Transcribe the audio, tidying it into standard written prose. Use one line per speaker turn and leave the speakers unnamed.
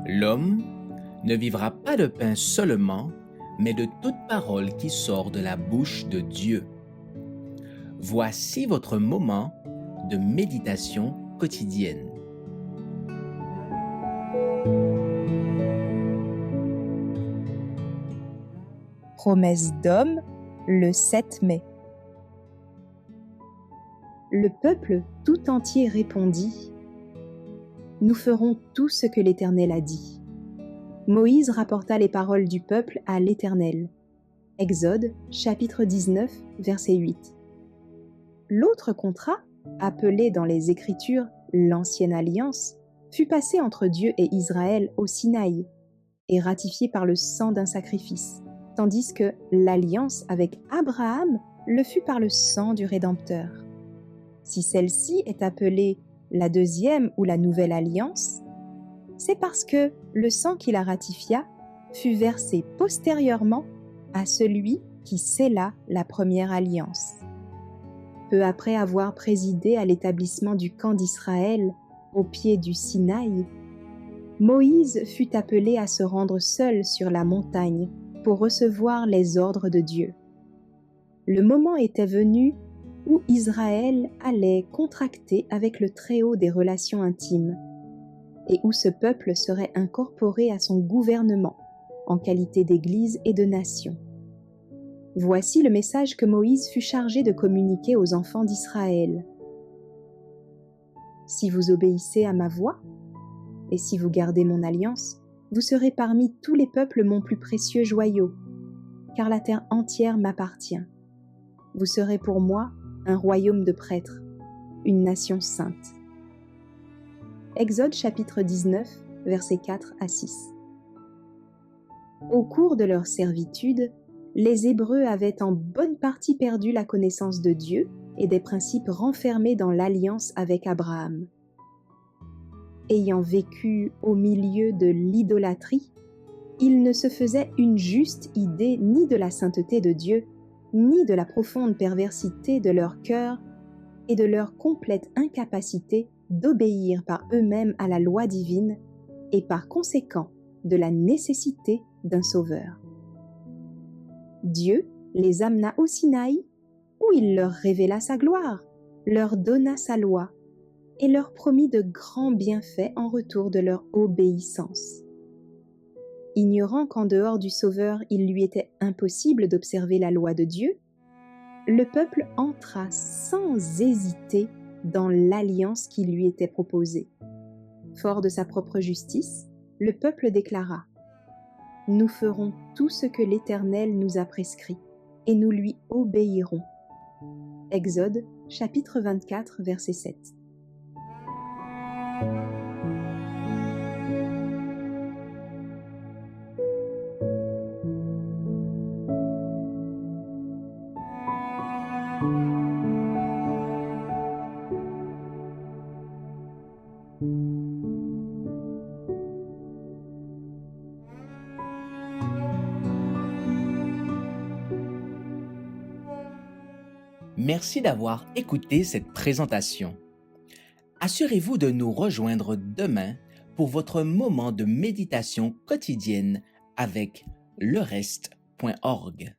L'homme ne vivra pas de pain seulement, mais de toute parole qui sort de la bouche de Dieu. Voici votre moment de méditation quotidienne.
Promesse d'homme, le 7 mai. Le peuple tout entier répondit : « Nous ferons tout ce que l'Éternel a dit. » Moïse rapporta les paroles du peuple à l'Éternel. Exode, chapitre 19, verset 8. L'autre contrat, appelé dans les Écritures l'Ancienne Alliance, fut passé entre Dieu et Israël au Sinaï et ratifié par le sang d'un sacrifice, tandis que l'alliance avec Abraham le fut par le sang du Rédempteur. Si celle-ci est appelée la deuxième ou la nouvelle alliance, c'est parce que le sang qui la ratifia fut versé postérieurement à celui qui scella la première alliance. Peu après avoir présidé à l'établissement du camp d'Israël au pied du Sinaï, Moïse fut appelé à se rendre seul sur la montagne pour recevoir les ordres de Dieu. Le moment était venu où Israël allait contracter avec le Très-Haut des relations intimes et où ce peuple serait incorporé à son gouvernement en qualité d'Église et de nation. Voici le message que Moïse fut chargé de communiquer aux enfants d'Israël. « Si vous obéissez à ma voix, et si vous gardez mon alliance, vous serez parmi tous les peuples mon plus précieux joyau, car la terre entière m'appartient. Vous serez pour moi un royaume de prêtres, une nation sainte. » Exode chapitre 19, versets 4 à 6. Au cours de leur servitude, les Hébreux avaient en bonne partie perdu la connaissance de Dieu et des principes renfermés dans l'alliance avec Abraham. Ayant vécu au milieu de l'idolâtrie, ils ne se faisaient une juste idée ni de la sainteté de Dieu, ni de la profonde perversité de leur cœur et de leur complète incapacité d'obéir par eux-mêmes à la loi divine et par conséquent de la nécessité d'un sauveur. Dieu les amena au Sinaï où il leur révéla sa gloire, leur donna sa loi et leur promit de grands bienfaits en retour de leur obéissance. Ignorant qu'en dehors du Sauveur il lui était impossible d'observer la loi de Dieu, le peuple entra sans hésiter dans l'alliance qui lui était proposée. Fort de sa propre justice, le peuple déclara : « Nous ferons tout ce que l'Éternel nous a prescrit, et nous lui obéirons. » Exode, chapitre 24, verset 7.
Merci d'avoir écouté cette présentation. Assurez-vous de nous rejoindre demain pour votre moment de méditation quotidienne avec lereste.org.